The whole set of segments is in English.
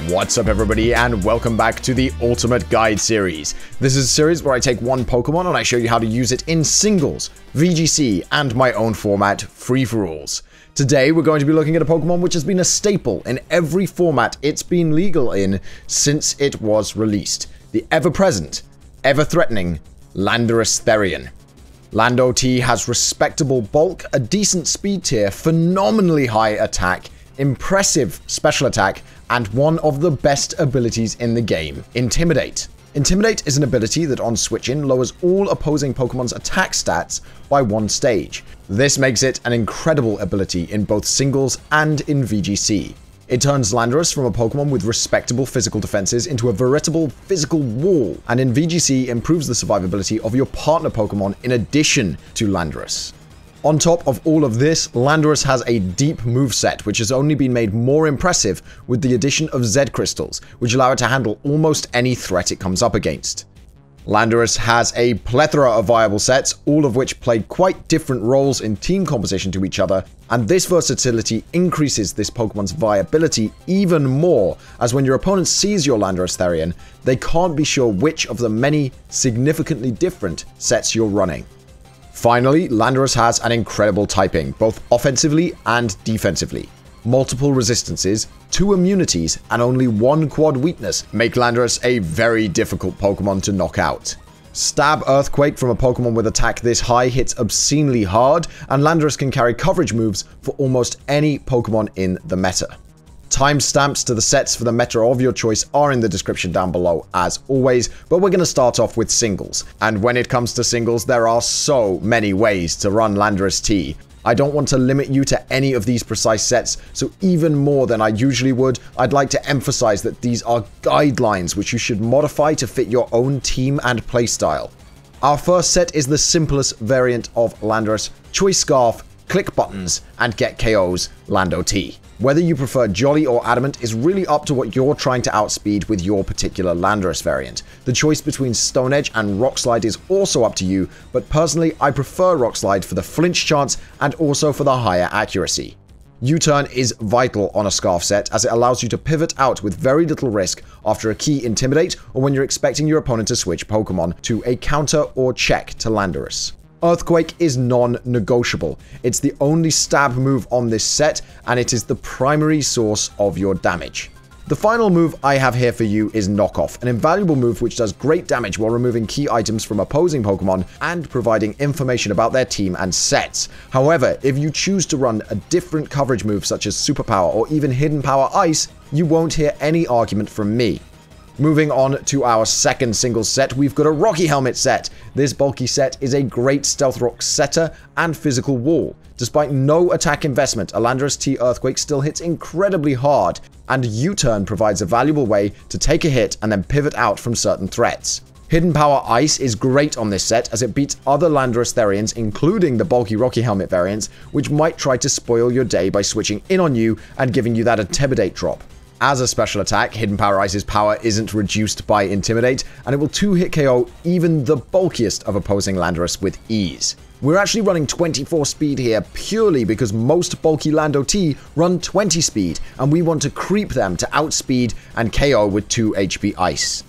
What's up everybody, and welcome back to the Ultimate Guide series. This is a series where I take one Pokemon and I show you how to use it in singles, VGC, and my own format, free-for-alls. Today we're going to be looking at a Pokemon which has been a staple in every format it's been legal in since it was released. The ever-present, ever-threatening Landorus-Therian. Lando T has respectable bulk, a decent speed tier, phenomenally high attack, impressive special attack, and one of the best abilities in the game, Intimidate. Intimidate is an ability that on switch-in lowers all opposing Pokemon's attack stats by 1 stage. This makes it an incredible ability in both singles and in VGC. It turns Landorus from a Pokemon with respectable physical defenses into a veritable physical wall, and in VGC improves the survivability of your partner Pokemon in addition to Landorus. On top of all of this, Landorus has a deep moveset, which has only been made more impressive with the addition of Z crystals, which allow it to handle almost any threat it comes up against. Landorus has a plethora of viable sets, all of which play quite different roles in team composition to each other, and this versatility increases this Pokemon's viability even more, as when your opponent sees your Landorus-Therian, they can't be sure which of the many significantly different sets you're running. Finally, Landorus has an incredible typing, both offensively and defensively. Multiple resistances, 2 immunities, and only 1 quad weakness make Landorus a very difficult Pokemon to knock out. Stab Earthquake from a Pokemon with attack this high hits obscenely hard, and Landorus can carry coverage moves for almost any Pokemon in the meta. Timestamps to the sets for the meta of your choice are in the description down below as always, but we're going to start off with singles. And when it comes to singles, there are so many ways to run Landorus T. I don't want to limit you to any of these precise sets, so even more than I usually would, I'd like to emphasize that these are guidelines which you should modify to fit your own team and playstyle. Our first set is the simplest variant of Landorus: Choice Scarf, click buttons, and get KOs Lando T. Whether you prefer Jolly or Adamant is really up to what you're trying to outspeed with your particular Landorus variant. The choice between Stone Edge and Rock Slide is also up to you, but personally I prefer Rock Slide for the flinch chance and also for the higher accuracy. U-turn is vital on a Scarf set, as it allows you to pivot out with very little risk after a key Intimidate or when you're expecting your opponent to switch Pokemon to a counter or check to Landorus. Earthquake is non-negotiable. It's the only stab move on this set, and it is the primary source of your damage. The final move I have here for you is Knock Off, an invaluable move which does great damage while removing key items from opposing Pokemon and providing information about their team and sets. However, if you choose to run a different coverage move such as Superpower or even Hidden Power Ice, you won't hear any argument from me. Moving on to our second singles set, we've got a Rocky Helmet set. This bulky set is a great Stealth Rock setter and physical wall. Despite no attack investment, a Landorus T Earthquake still hits incredibly hard, and U-turn provides a valuable way to take a hit and then pivot out from certain threats. Hidden Power Ice is great on this set as it beats other Landorus-Therians, including the bulky Rocky Helmet variants, which might try to spoil your day by switching in on you and giving you that Intimidate drop. As a special attack, Hidden Power Ice's power isn't reduced by Intimidate, and it will 2-hit KO even the bulkiest of opposing Landorus with ease. We're actually running 24 speed here purely because most bulky Lando T run 20 speed, and we want to creep them to outspeed and KO with 2 HP Ice.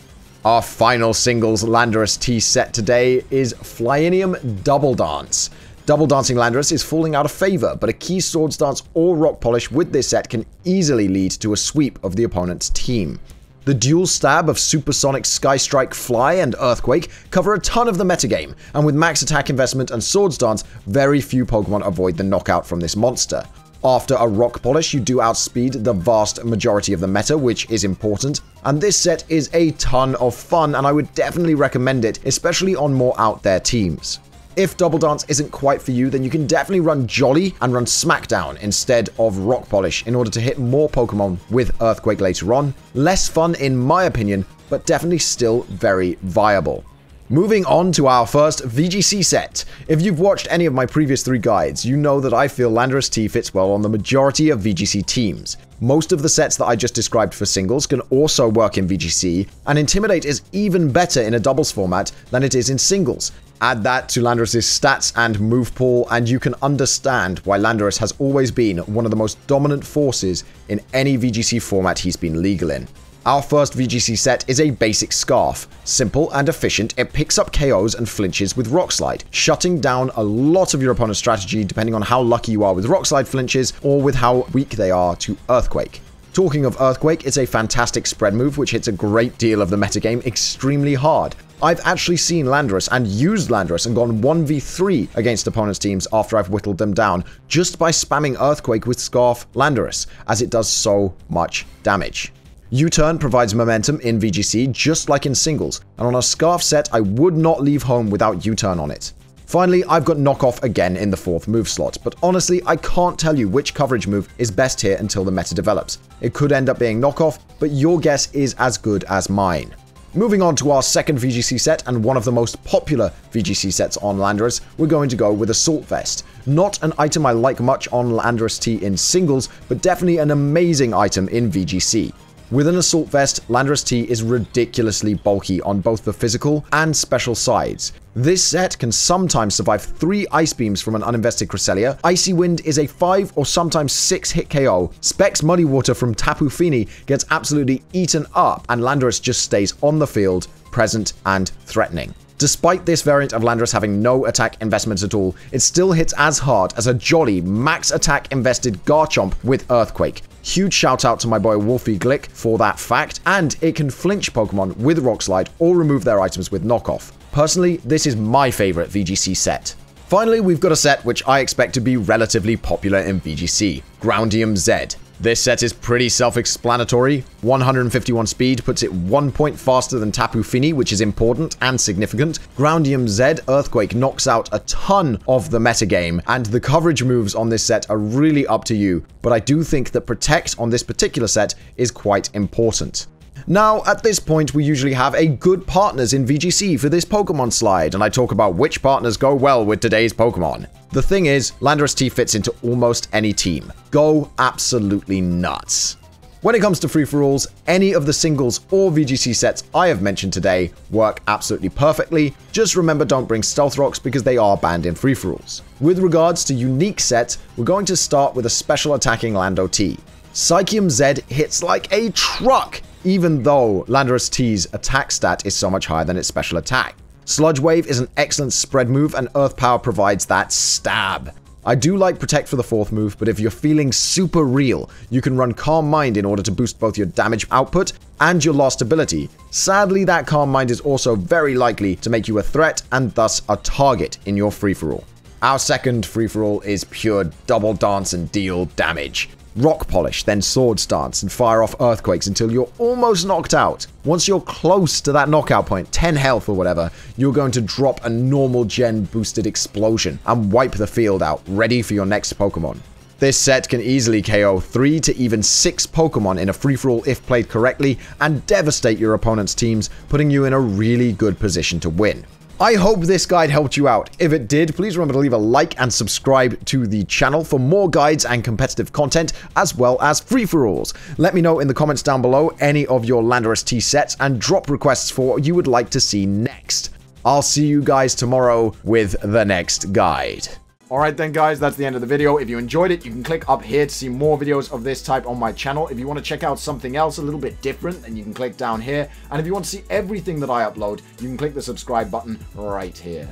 Our final singles Landorus T set today is Flyinium Double Dance. Double Dancing Landorus is falling out of favor, but a key Swords Dance or Rock Polish with this set can easily lead to a sweep of the opponent's team. The dual stab of Supersonic Sky Strike Fly and Earthquake cover a ton of the metagame, and with max attack investment and Swords Dance, very few Pokemon avoid the knockout from this monster. After a Rock Polish, you do outspeed the vast majority of the meta, which is important, and this set is a ton of fun, and I would definitely recommend it, especially on more out there teams. If Double Dance isn't quite for you, then you can definitely run Jolly and run Smackdown instead of Rock Polish in order to hit more Pokemon with Earthquake later on. Less fun in my opinion, but definitely still very viable. Moving on to our first VGC set. If you've watched any of my previous 3 guides, you know that I feel Landorus T fits well on the majority of VGC teams. Most of the sets that I just described for singles can also work in VGC, and Intimidate is even better in a doubles format than it is in singles. Add that to Landorus' stats and move pool, and you can understand why Landorus has always been one of the most dominant forces in any VGC format he's been legal in. Our first VGC set is a basic Scarf. Simple and efficient, it picks up KOs and flinches with Rock Slide, shutting down a lot of your opponent's strategy depending on how lucky you are with Rock Slide flinches or with how weak they are to Earthquake. Talking of Earthquake, it's a fantastic spread move which hits a great deal of the metagame extremely hard. I've actually seen Landorus and used Landorus and gone 1v3 against opponents' teams after I've whittled them down just by spamming Earthquake with Scarf Landorus, as it does so much damage. U-turn provides momentum in VGC just like in singles, and on a Scarf set I would not leave home without U-turn on it. Finally, I've got Knockoff again in the 4th move slot, but honestly I can't tell you which coverage move is best here until the meta develops. It could end up being Knockoff, but your guess is as good as mine. Moving on to our second VGC set and one of the most popular VGC sets on Landorus, we're going to go with Assault Vest. Not an item I like much on Landorus T in singles, but definitely an amazing item in VGC. With an Assault Vest, Landorus T is ridiculously bulky on both the physical and special sides. This set can sometimes survive 3 Ice Beams from an uninvested Cresselia, Icy Wind is a 5 or sometimes 6 hit KO, Specs Muddy Water from Tapu Fini gets absolutely eaten up, and Landorus just stays on the field, present and threatening. Despite this variant of Landorus having no attack investments at all, it still hits as hard as a jolly max attack invested Garchomp with Earthquake. Huge shout out to my boy Wolfie Glick for that fact, and it can flinch Pokemon with Rock Slide or remove their items with Knockoff. Personally, this is my favorite VGC set. Finally, we've got a set which I expect to be relatively popular in VGC, Groundium Z. This set is pretty self-explanatory. 151 speed puts it 1 point faster than Tapu Fini, which is important and significant. Groundium Z Earthquake knocks out a ton of the metagame, and the coverage moves on this set are really up to you, but I do think that Protect on this particular set is quite important. Now, at this point, we usually have a good partners in VGC for this Pokemon slide, and I talk about which partners go well with today's Pokemon. The thing is, Landorus T fits into almost any team. Go absolutely nuts. When it comes to free-for-alls, any of the singles or VGC sets I have mentioned today work absolutely perfectly. Just remember, don't bring Stealth Rocks because they are banned in free-for-alls. With regards to unique sets, we're going to start with a special attacking Lando T. Psychium Z hits like a truck, even though Landorus T's attack stat is so much higher than its special attack. Sludge Wave is an excellent spread move, and Earth Power provides that stab. I do like Protect for the 4th move, but if you're feeling super real, you can run Calm Mind in order to boost both your damage output and your lost ability. Sadly, that Calm Mind is also very likely to make you a threat and thus a target in your free-for-all. Our second free-for-all is pure double dance and deal damage. Rock Polish, then Swords Dance, and fire off Earthquakes until you're almost knocked out. Once you're close to that knockout point, 10 health or whatever, you're going to drop a normal gen boosted Explosion and wipe the field out, ready for your next Pokemon. This set can easily KO 3 to even 6 Pokemon in a free-for-all if played correctly, and devastate your opponent's teams, putting you in a really good position to win. I hope this guide helped you out. If it did, please remember to leave a like and subscribe to the channel for more guides and competitive content, as well as free-for-alls. Let me know in the comments down below any of your Landorus T sets and drop requests for what you would like to see next. I'll see you guys tomorrow with the next guide. Alright then guys, that's the end of the video. If you enjoyed it, you can click up here to see more videos of this type on my channel. If you want to check out something else a little bit different, then you can click down here. And if you want to see everything that I upload, you can click the subscribe button right here.